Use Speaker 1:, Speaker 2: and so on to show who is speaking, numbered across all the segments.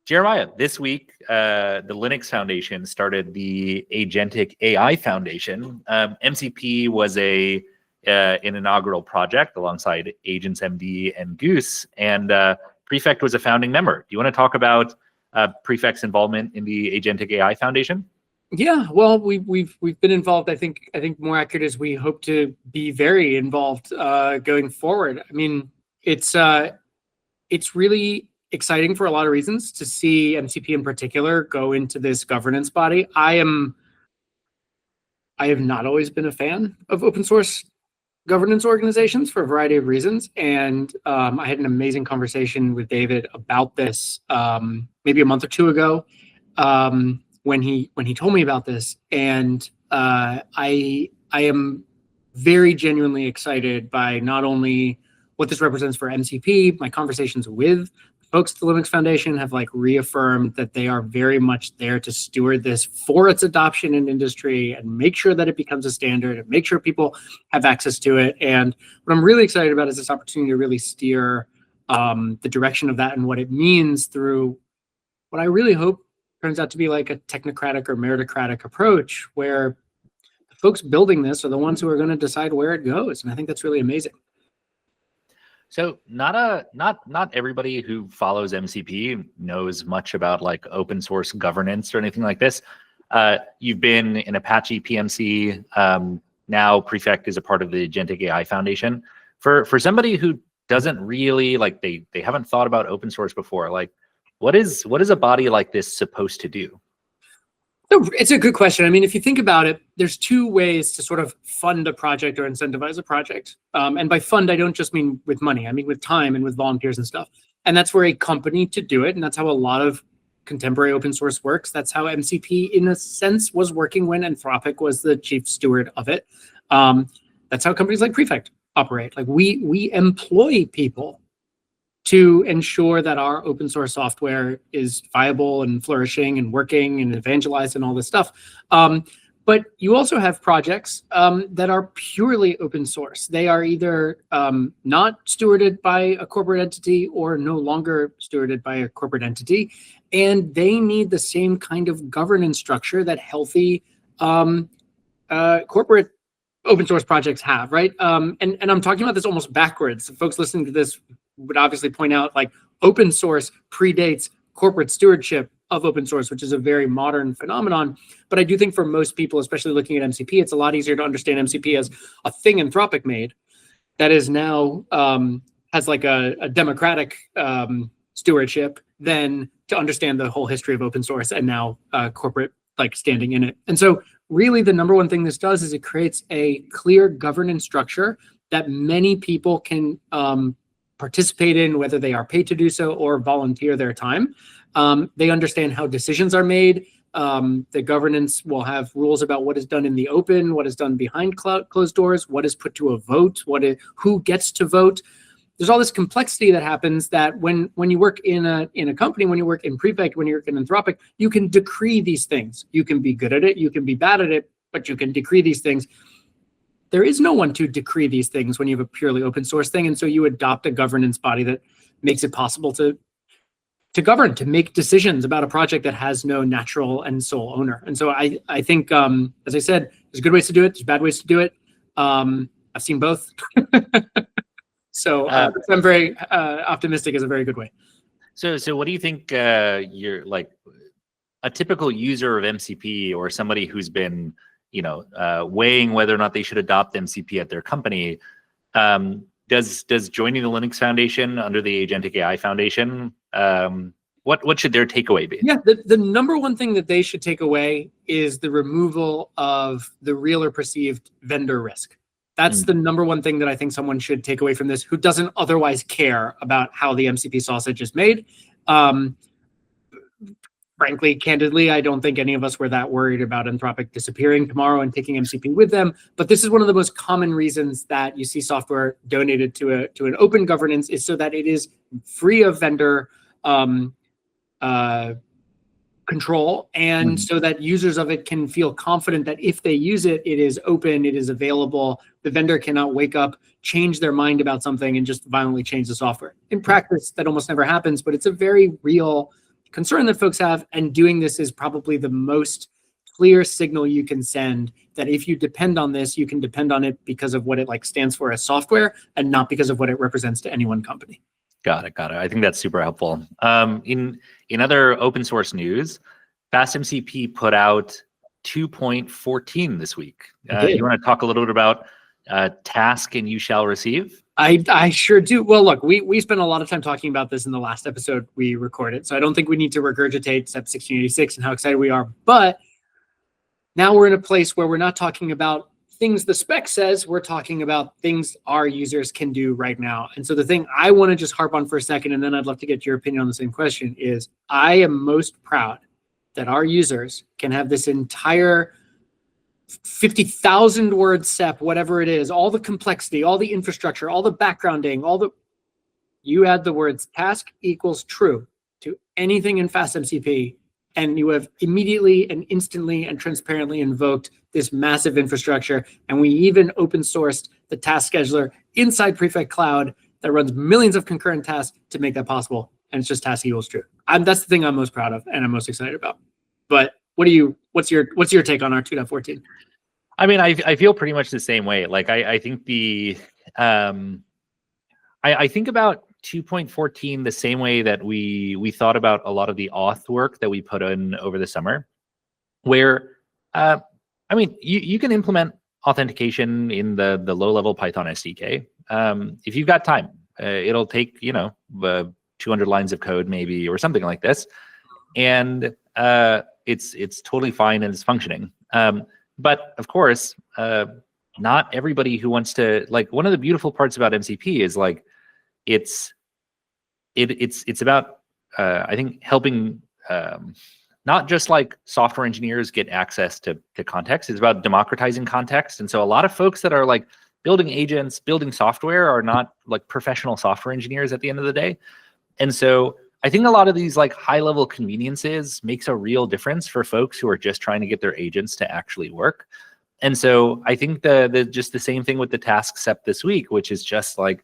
Speaker 1: Jeremiah, this week, the Linux Foundation started the Agentic AI Foundation. MCP was an inaugural project alongside AgentsMD and Goose, and Prefect was a founding member. Do you want to talk about Prefect's involvement in the Agentic AI Foundation?
Speaker 2: Yeah, well, we've been involved. I think more accurate is we hope to be very involved going forward. I mean, it's really exciting for a lot of reasons to see MCP in particular go into this governance body. I have not always been a fan of open source governance organizations for a variety of reasons, and I had an amazing conversation with David about this maybe a month or two ago when he told me about this, and I am very genuinely excited by not only what this represents for MCP. My conversations with folks at the Linux Foundation have reaffirmed that they are very much there to steward this for its adoption in industry and make sure that it becomes a standard and make sure people have access to it. And what I'm really excited about is this opportunity to really steer the direction of that and what it means through what I really hope turns out to be like a technocratic or meritocratic approach, where the folks building this are the ones who are going to decide where it goes. And I think that's really amazing.
Speaker 1: So not everybody who follows MCP knows much about open source governance or anything like this. You've been in Apache PMC. Now Prefect is a part of the Agentic AI Foundation. For somebody who doesn't really they haven't thought about open source before, what is a body like this supposed to do?
Speaker 2: It's a good question. I mean, if you think about it, there's two ways to sort of fund a project or incentivize a project. And by fund, I don't just mean with money. I mean with time and with volunteers and stuff. And that's for a company to do it. And that's how a lot of contemporary open source works. That's how MCP, in a sense, was working when Anthropic was the chief steward of it. That's how companies like Prefect operate. We employ people to ensure that our open source software is viable and flourishing and working and evangelized and all this stuff. But you also have projects that are purely open source. They are either not stewarded by a corporate entity or no longer stewarded by a corporate entity. And they need the same kind of governance structure that healthy corporate open source projects have, right? And I'm talking about this almost backwards. Folks listening to this would obviously point out open source predates corporate stewardship of open source, which is a very modern phenomenon. But I do think for most people, especially looking at MCP, it's a lot easier to understand MCP as a thing Anthropic made that is now has a democratic stewardship than to understand the whole history of open source and now corporate standing in it. And so really the number one thing this does is it creates a clear governance structure that many people can participate in, whether they are paid to do so or volunteer their time. They understand how decisions are made. The governance will have rules about what is done in the open, what is done behind closed doors, what is put to a vote, who gets to vote. There's all this complexity that happens that when you work in a company, when you work in Prefect, when you work in Anthropic, you can decree these things. You can be good at it, you can be bad at it, but you can decree these things. There is no one to decree these things when you have a purely open source thing. And so you adopt a governance body that makes it possible to govern, to make decisions about a project that has no natural and sole owner. And so I think, as I said, there's good ways to do it. There's bad ways to do it. I've seen both. So I'm very optimistic is a very good way.
Speaker 1: So what do you think you're a typical user of MCP or somebody who's been weighing whether or not they should adopt MCP at their company, does joining the Linux Foundation under the Agentic AI Foundation, what should their takeaway be?
Speaker 2: Yeah, the number one thing that they should take away is the removal of the real or perceived vendor risk. That's the number one thing that I think someone should take away from this who doesn't otherwise care about how the MCP sausage is made. Frankly, candidly, I don't think any of us were that worried about Anthropic disappearing tomorrow and taking MCP with them. But this is one of the most common reasons that you see software donated to an open governance is so that it is free of vendor control, and so that users of it can feel confident that if they use it, it is open, it is available. The vendor cannot wake up, change their mind about something, and just violently change the software. In practice, that almost never happens, but it's a very real concern that folks have, and doing this is probably the most clear signal you can send that if you depend on this, you can depend on it because of what it like stands for as software and not because of what it represents to any one company.
Speaker 1: Got it. I think that's super helpful. In other open source news, FastMCP put out 2.14 this week. You want to talk a little bit about task and you shall receive?
Speaker 2: I sure do. Well, look, we spent a lot of time talking about this in the last episode we recorded, so I don't think we need to regurgitate SEP 1686 and how excited we are. But now we're in a place where we're not talking about things the spec says, we're talking about things our users can do right now. And so the thing I want to just harp on for a second, and then I'd love to get your opinion on the same question, is I am most proud that our users can have this entire 50,000 word SEP, whatever it is, all the complexity, all the infrastructure, all the backgrounding, you add the words task equals true to anything in FastMCP, and you have immediately and instantly and transparently invoked this massive infrastructure. And we even open sourced the task scheduler inside Prefect Cloud that runs millions of concurrent tasks to make that possible. And it's just task equals true. That's the thing I'm most proud of and I'm most excited about. But what's your take on our 2.14?
Speaker 1: I mean, I feel pretty much the same way. Like I think I think about 2.14 the same way that we thought about a lot of the auth work that we put in over the summer, where I mean, you can implement authentication in the low-level Python SDK if you've got time. It'll take 200 lines of code maybe or something like this, and it's totally fine and it's functioning. But of course, not everybody who wants to, like, one of the beautiful parts about MCP is like it's about I think helping not just like software engineers get access to context. It's about democratizing context. And so a lot of folks that are like building agents, building software are not like professional software engineers at the end of the day. And so I think a lot of these like high level conveniences makes a real difference for folks who are just trying to get their agents to actually work. And so I think just the same thing with the task SEP this week, which is just like,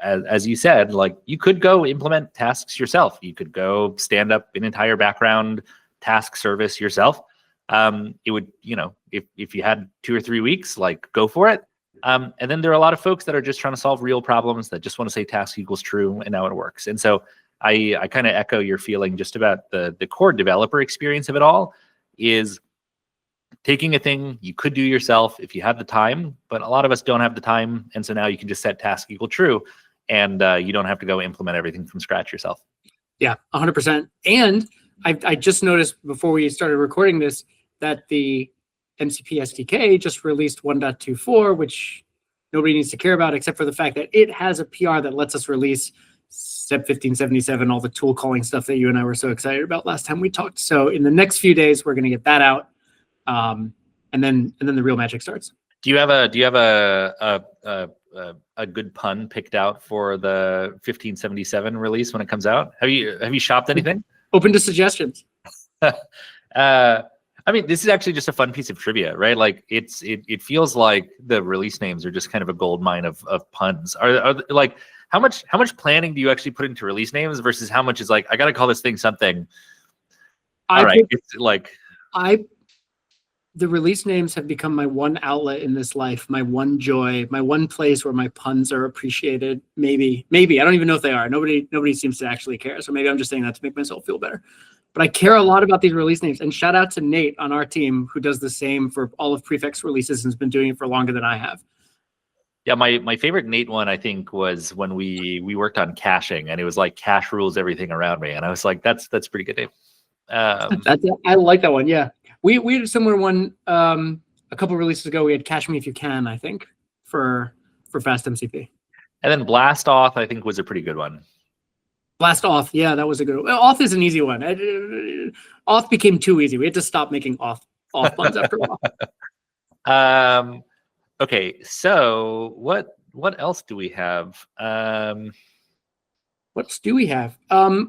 Speaker 1: as you said, like you could go implement tasks yourself. You could go stand up an entire background task service yourself. It would, if you had 2 or 3 weeks, like go for it. And then there are a lot of folks that are just trying to solve real problems that just want to say task equals true, and now it works. And so I kind of echo your feeling just about the core developer experience of it all is taking a thing you could do yourself if you have the time, but a lot of us don't have the time. And so now you can just set task equal true, and you don't have to go implement everything from scratch yourself.
Speaker 2: Yeah, 100%. And I just noticed before we started recording this that the MCP SDK just released 1.24, which nobody needs to care about except for the fact that it has a PR that lets us release SEP 1577, all the tool calling stuff that you and I were so excited about last time we talked. So in the next few days, we're going to get that out. And then the real magic starts. Do you have
Speaker 1: a good pun picked out for the 1577 release when it comes out? Have you shopped anything?
Speaker 2: Open to suggestions.
Speaker 1: I mean, this is actually just a fun piece of trivia, right? Like it feels like the release names are just kind of a gold mine of puns. Are like how much planning do you actually put into release names versus how much is like, I got to call this thing something.
Speaker 2: The release names have become my one outlet in this life, my one joy, my one place where my puns are appreciated. Maybe I don't even know if they are. Nobody seems to actually care. So maybe I'm just saying that to make myself feel better. But I care a lot about these release names. And shout out to Nate on our team who does the same for all of Prefect's releases and has been doing it for longer than I have.
Speaker 1: Yeah, my favorite Nate one, I think, was when we worked on caching, and it was like cache rules everything around me. And I was like, that's pretty good name.
Speaker 2: I like that one. Yeah. We had a similar one a couple releases ago. We had Cache Me If You Can, I think, for FastMCP.
Speaker 1: And then Blast Auth, I think, was a pretty good one.
Speaker 2: Blast Auth, yeah, that was a good one. Auth is an easy one. Auth became too easy. We had to stop making auth puns after a
Speaker 1: while. Okay, so what else do we have?
Speaker 2: What else do we have?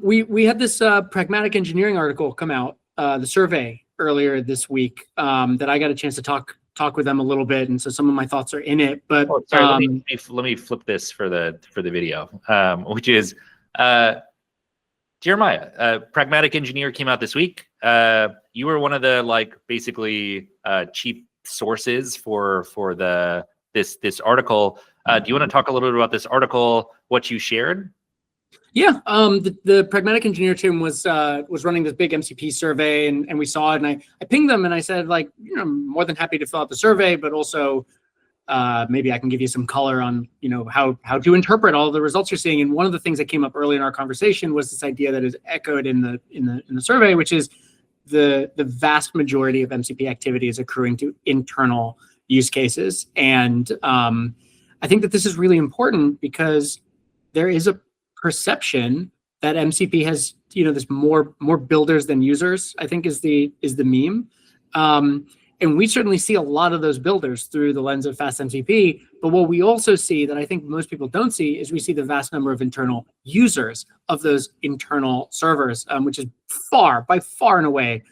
Speaker 2: We had this pragmatic engineering article come out, the survey earlier this week, that I got a chance to talk with them a little bit, and so some of my thoughts are in it. But
Speaker 1: let me flip this for the video, which is Jeremiah, Pragmatic Engineer came out this week. You were one of the basically cheap sources for this article. Do you want to talk a little bit about this article, what you shared?
Speaker 2: Yeah, the Pragmatic Engineer team was running this big MCP survey, and we saw it, and I pinged them and I said, I'm more than happy to fill out the survey, but also maybe I can give you some color on how to interpret all the results you're seeing. And one of the things that came up early in our conversation was this idea that is echoed in the survey, which is the vast majority of MCP activity is accruing to internal use cases. And I think that this is really important because there is a perception that MCP has this more builders than users, I think is the meme. And we certainly see a lot of those builders through the lens of FastMCP. But what we also see that I think most people don't see is we see the vast number of internal users of those internal servers, which is by far and away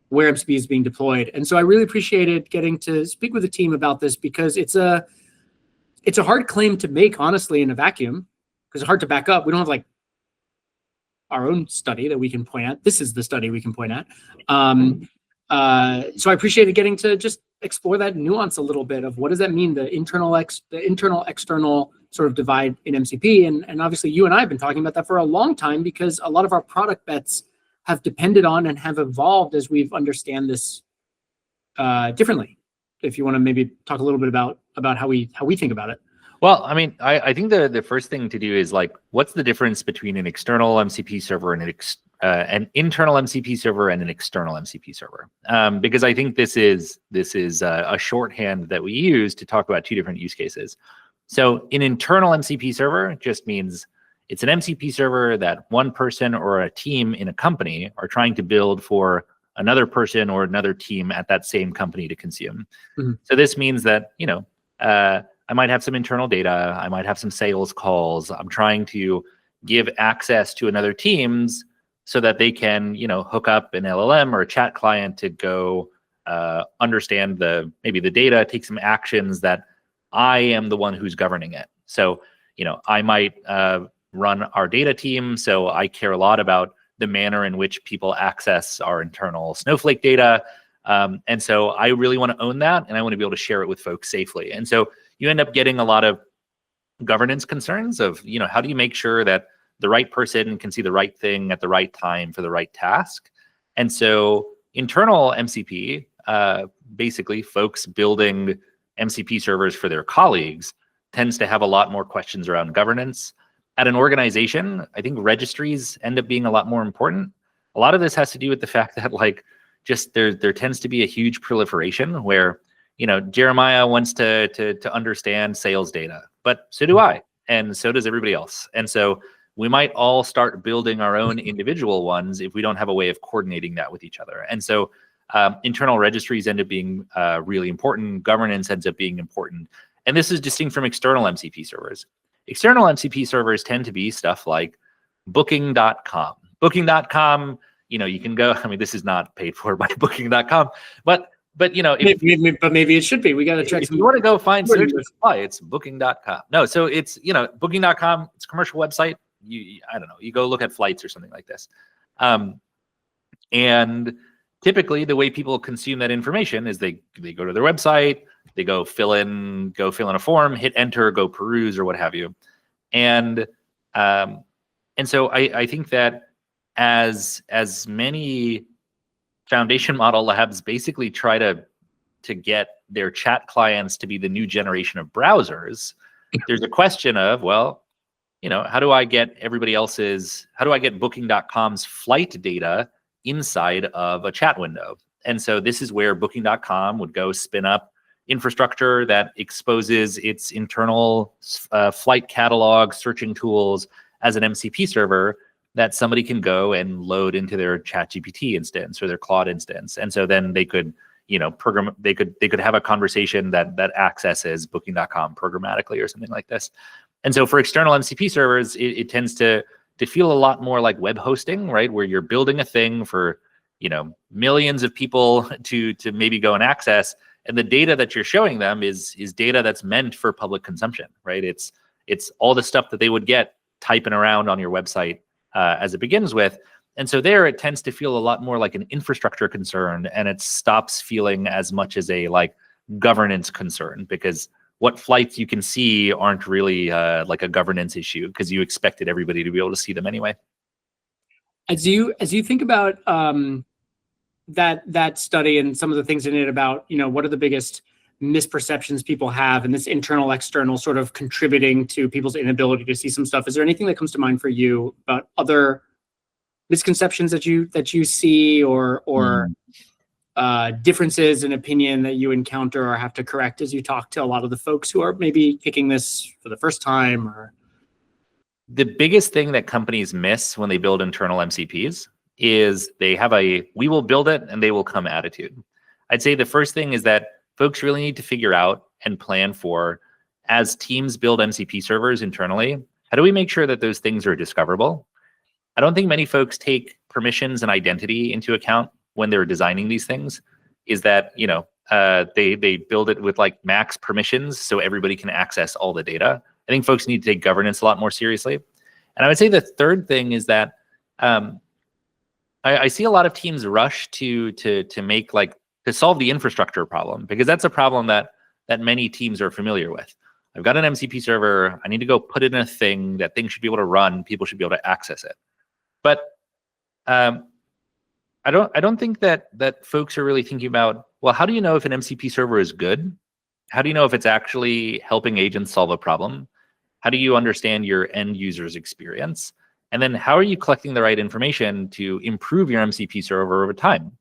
Speaker 2: where MCP is being deployed. And so I really appreciated getting to speak with the team about this because it's a hard claim to make, honestly, in a vacuum, because it's hard to back up. We don't have our own study that we can point at. This is the study we can point at. So I appreciated getting to just explore that nuance a little bit of what does that mean, the internal external sort of divide in MCP. And obviously you and I have been talking about that for a long time because a lot of our product bets have depended on and have evolved as we've understand this differently. If you want to maybe talk a little bit about how we think about it.
Speaker 1: Well, I mean, I think the first thing to do is what's the difference between an external MCP server and an internal MCP server and an external MCP server? Because I think this is a shorthand that we use to talk about two different use cases. So an internal MCP server just means it's an MCP server that one person or a team in a company are trying to build for another person or another team at that same company to consume. Mm-hmm. So this means that, I might have some internal data. I might have some sales calls. I'm trying to give access to another teams so that they can, hook up an LLM or a chat client to go understand maybe the data, take some actions that I am the one who's governing it. So, I might run our data team. So I care a lot about the manner in which people access our internal Snowflake data. And so I really want to own that, and I want to be able to share it with folks safely. And so you end up getting a lot of governance concerns of, how do you make sure that the right person can see the right thing at the right time for the right task? And so internal MCP, basically folks building MCP servers for their colleagues, tends to have a lot more questions around governance. At an organization, I think registries end up being a lot more important. A lot of this has to do with the fact that just there tends to be a huge proliferation where, Jeremiah wants to understand sales data, but so do I, and so does everybody else. And so we might all start building our own individual ones if we don't have a way of coordinating that with each other. And so internal registries end up being really important. Governance ends up being important. And this is distinct from external MCP servers. External MCP servers tend to be stuff like booking.com. Booking.com, you can go, this is not paid for by booking.com, but maybe it should be. We got to check. If you want to go find search and supply, it's booking.com. No, so it's, booking.com, it's a commercial website. I don't know, you go look at flights or something like this. And typically the way people consume that information is they go to their website, they go fill in a form, hit enter, go peruse or what have you. And so I think that as many foundation model labs basically try to get their chat clients to be the new generation of browsers, there's a question of, how do I get booking.com's flight data inside of a chat window? And so this is where booking.com would go spin up infrastructure that exposes its internal flight catalog searching tools as an MCP server that somebody can go and load into their ChatGPT instance or their Claude instance. And so then they could, program, they could have a conversation that accesses booking.com programmatically or something like this. And so for external MCP servers, it tends to feel a lot more like web hosting, right? Where you're building a thing for, millions of people to maybe go and access. And the data that you're showing them is data that's meant for public consumption, right? It's all the stuff that they would get typing around on your website as it begins with. And so there it tends to feel a lot more like an infrastructure concern, and it stops feeling as much as a like governance concern, because what flights you can see aren't really like a governance issue, because you expected everybody to be able to see them anyway.
Speaker 2: As you think about that study and some of the things in it about, what are the biggest misperceptions people have, and this internal external sort of contributing to people's inability to see some stuff, is there anything that comes to mind for you about other misconceptions that you see, or differences in opinion that you encounter or have to correct as you talk to a lot of the folks who are maybe picking this for the first time? Or
Speaker 1: the biggest thing that companies miss when they build internal MCPs is they have a "we will build it and they will come" attitude. I'd say the first thing is that folks really need to figure out and plan for, as teams build MCP servers internally, how do we make sure that those things are discoverable? I don't think many folks take permissions and identity into account when they're designing these things. Is that, they build it with like max permissions so everybody can access all the data. I think folks need to take governance a lot more seriously. And I would say the third thing is that I see a lot of teams rush to make like, to solve the infrastructure problem, because that's a problem that many teams are familiar with. I've got an MCP server, I need to go put it in a thing, that thing should be able to run, people should be able to access it. But I don't think that folks are really thinking about, well, how do you know if an MCP server is good? How do you know if it's actually helping agents solve a problem? How do you understand your end user's experience? And then how are you collecting the right information to improve your MCP server over time?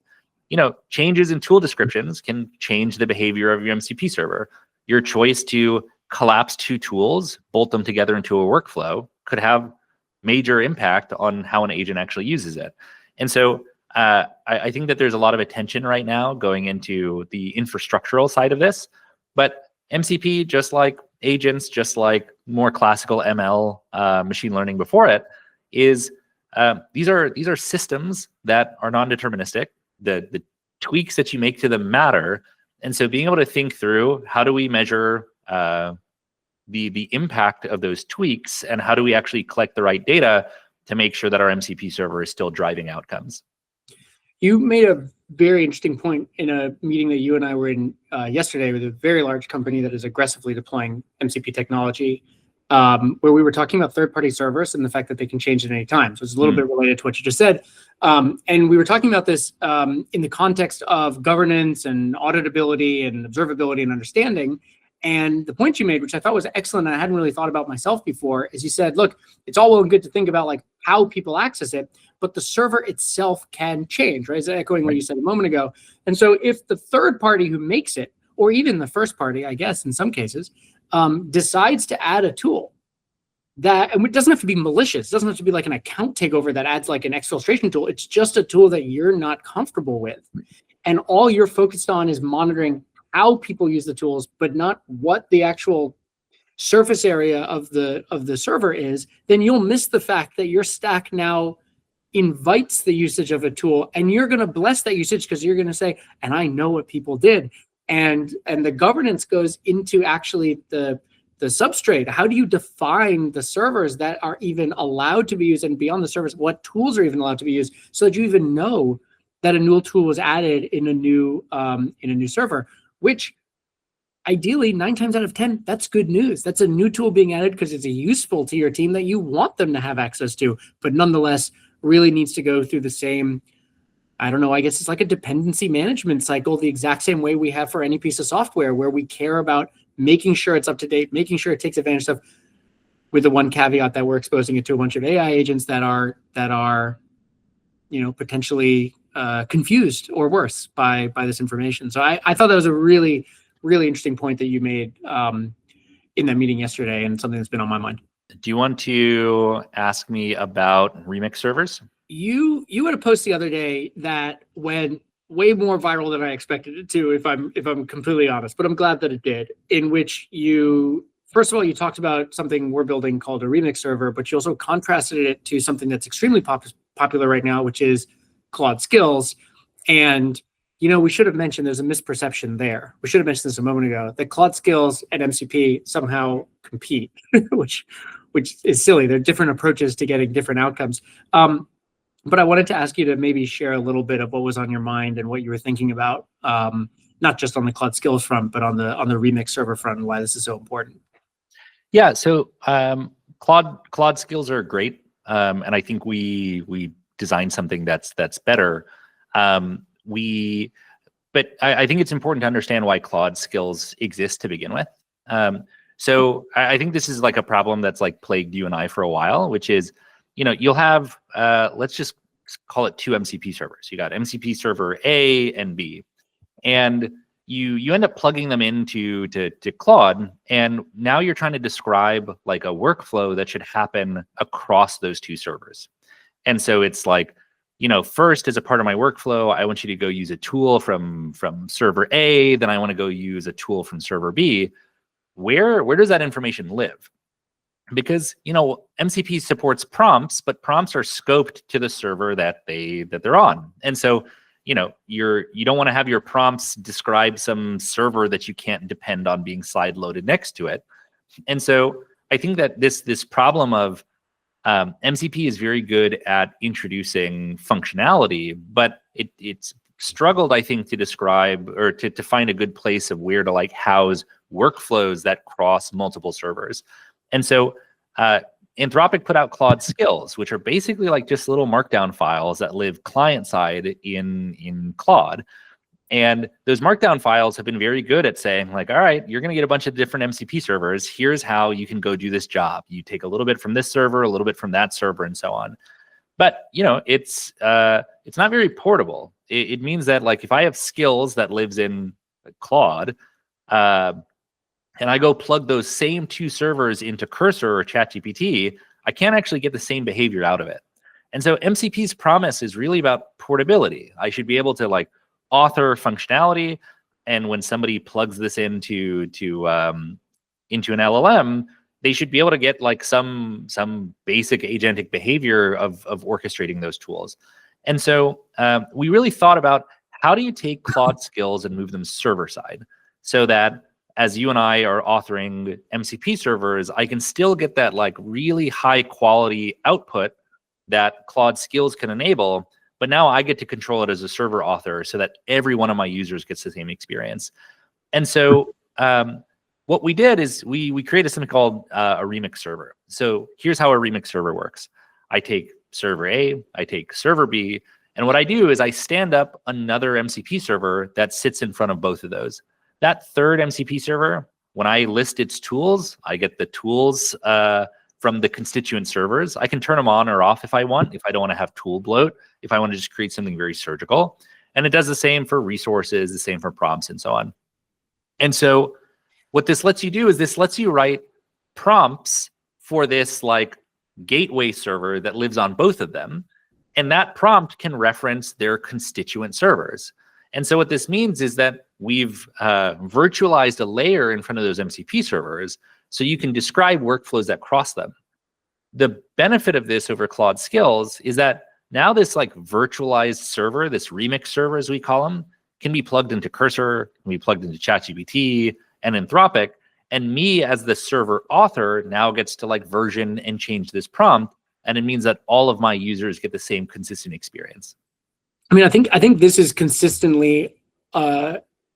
Speaker 1: Changes in tool descriptions can change the behavior of your MCP server. Your choice to collapse two tools, bolt them together into a workflow, could have major impact on how an agent actually uses it. And so I think that there's a lot of attention right now going into the infrastructural side of this. But MCP, just like agents, just like more classical ML machine learning before it, is these are systems that are non-deterministic. The tweaks that you make to them matter. And so being able to think through, how do we measure the impact of those tweaks, and how do we actually collect the right data to make sure that our MCP server is still driving outcomes?
Speaker 2: You made a very interesting point in a meeting that you and I were in yesterday with a very large company that is aggressively deploying MCP technology, where we were talking about third-party servers and the fact that they can change at any time. So it's a little bit related to what you just said. And we were talking about this in the context of governance and auditability and observability and understanding. And the point you made, which I thought was excellent and I hadn't really thought about myself before, is you said, look, it's all well and good to think about like how people access it, but the server itself can change, right? Is that echoing what you said a moment ago? And so if the third party who makes it, or even the first party, I guess in some cases, decides to add a tool that, and it doesn't have to be malicious, it doesn't have to be like an account takeover that adds like an exfiltration tool. It's just a tool that you're not comfortable with. And all you're focused on is monitoring how people use the tools, but not what the actual surface area of the server is, then you'll miss the fact that your stack now invites the usage of a tool, and you're going to bless that usage because you're going to say, and I know what people did. And the governance goes into actually the substrate. How do you define the servers that are even allowed to be used, and beyond the servers, what tools are even allowed to be used, so that you even know that a new tool was added in a new server, which ideally 9 times out of 10, that's good news. That's a new tool being added because it's useful to your team that you want them to have access to, but nonetheless really needs to go through the same, I don't know, I guess it's like a dependency management cycle, the exact same way we have for any piece of software, where we care about making sure it's up to date, making sure it takes advantage of, with the one caveat that we're exposing it to a bunch of AI agents that are potentially confused or worse by this information. So I thought that was a really, really interesting point that you made in that meeting yesterday, and something that's been on my mind.
Speaker 1: Do you want to ask me about remix servers?
Speaker 2: You had a post the other day that went way more viral than I expected it to, if I'm completely honest, but I'm glad that it did, in which you, first of all, you talked about something we're building called a remix server, but you also contrasted it to something that's extremely popular right now, which is Claude Skills. And we should have mentioned there's a misperception there. We should have mentioned this a moment ago, that Claude Skills and MCP somehow compete, which which is silly. There are different approaches to getting different outcomes. But I wanted to ask you to maybe share a little bit of what was on your mind and what you were thinking about, not just on the Claude Skills front, but on the Remix server front, and why this is so important.
Speaker 1: Yeah, so Claude Skills are great, and I think we designed something that's better. But I think it's important to understand why Claude Skills exist to begin with. So I think this is like a problem that's like plagued you and I for a while, which is, you'll have, let's just call it 2 MCP servers. You got MCP server A and B, and you end up plugging them into Claude, and now you're trying to describe like a workflow that should happen across those 2 servers. And so it's like, first, as a part of my workflow, I want you to go use a tool from server A, then I want to go use a tool from server B. Where does that information live? Because MCP supports prompts, but prompts are scoped to the server that they're on. And so you don't want to have your prompts describe some server that you can't depend on being side loaded next to it. And so I think that this problem of MCP is very good at introducing functionality, but it's struggled, I think, to describe or to find a good place of where to like house workflows that cross multiple servers. And so Anthropic put out Claude Skills, which are basically like just little markdown files that live client side in Claude. And those markdown files have been very good at saying like, all right, you're going to get a bunch of different MCP servers. Here's how you can go do this job. You take a little bit from this server, a little bit from that server, and so on. But it's not very portable. It means that like if I have skills that lives in Claude, and I go plug those same 2 servers into Cursor or ChatGPT, I can't actually get the same behavior out of it. And so MCP's promise is really about portability. I should be able to like author functionality, and when somebody plugs this into an LLM, they should be able to get like some basic agentic behavior of orchestrating those tools. And so we really thought about how do you take Claude Skills and move them server side so that as you and I are authoring MCP servers, I can still get that like really high quality output that Claude Skills can enable, but now I get to control it as a server author so that every one of my users gets the same experience. And so what we did is we created something called a remix server. So here's how a remix server works. I take server A, I take server B, and what I do is I stand up another MCP server that sits in front of both of those. That third MCP server, when I list its tools, I get the tools from the constituent servers. I can turn them on or off if I want, if I don't want to have tool bloat, if I want to just create something very surgical. And it does the same for resources, the same for prompts, and so on. And so what this lets you do is this lets you write prompts for this like gateway server that lives on both of them. And that prompt can reference their constituent servers. And so what this means is that we've virtualized a layer in front of those MCP servers so you can describe workflows that cross them. The benefit of this over Claude Skills is that now this like virtualized server, this remix server as we call them, can be plugged into Cursor, can be plugged into ChatGPT and Anthropic, and me as the server author now gets to like version and change this prompt, and it means that all of my users get the same consistent experience.
Speaker 2: I mean, I think this is consistently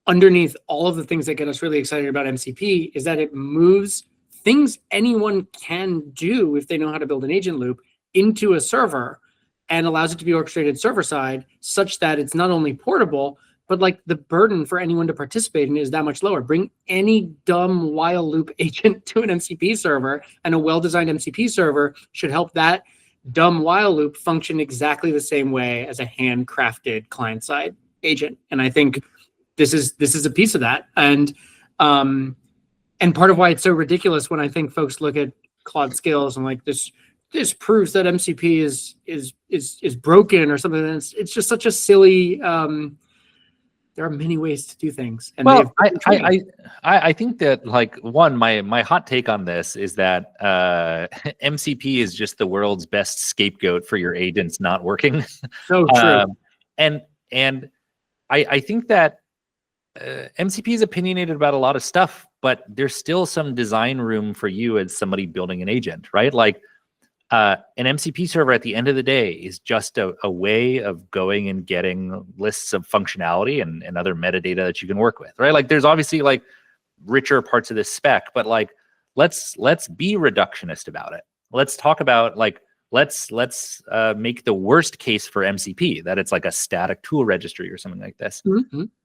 Speaker 2: underneath all of the things that get us really excited about MCP is that it moves things anyone can do if they know how to build an agent loop into a server and allows it to be orchestrated server side such that it's not only portable, but like the burden for anyone to participate in is that much lower. Bring any dumb while loop agent to an MCP server, and a well-designed MCP server should help that dumb while loop function exactly the same way as a handcrafted client-side agent. And I think this is a piece of that. And part of why it's so ridiculous when I think folks look at Claude Skills and like this proves that MCP is broken or something. It's just such a silly. There are many ways to do things. And
Speaker 1: well, I think that like my hot take on this is that MCP is just the world's best scapegoat for your agents not working.
Speaker 2: So true.
Speaker 1: And I think that MCP is opinionated about a lot of stuff, but there's still some design room for you as somebody building an agent, right? Like an MCP server at the end of the day is just a way of going and getting lists of functionality and other metadata that you can work with, right? Like there's obviously like richer parts of this spec, but like let's be reductionist about it. Let's talk about like let's make the worst case for MCP, that it's like a static tool registry or something like this.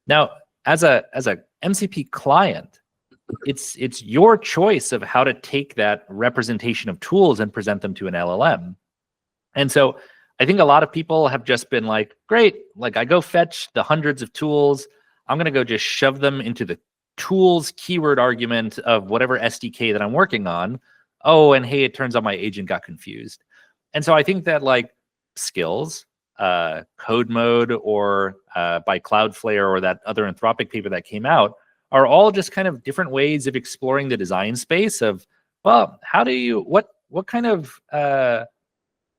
Speaker 1: Now, as a MCP client, it's your choice of how to take that representation of tools and present them to an LLM. And so I think a lot of people have just been like, great, like I go fetch the hundreds of tools. I'm going to go just shove them into the tools keyword argument of whatever SDK that I'm working on. Oh, and hey, it turns out my agent got confused. And so I think that like Skills, Code Mode, or by Cloudflare, or that other Anthropic paper that came out, are all just kind of different ways of exploring the design space of, well, how do you, what kind of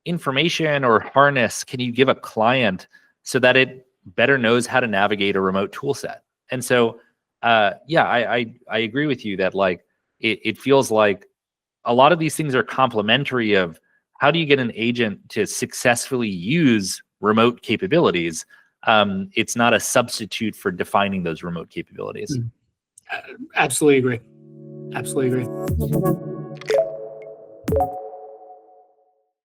Speaker 1: information or harness can you give a client so that it better knows how to navigate a remote tool set? And so, yeah, I agree with you that like, it feels like a lot of these things are complementary of how do you get an agent to successfully use remote capabilities? It's not a substitute for defining those remote capabilities.
Speaker 2: Absolutely agree. Absolutely agree.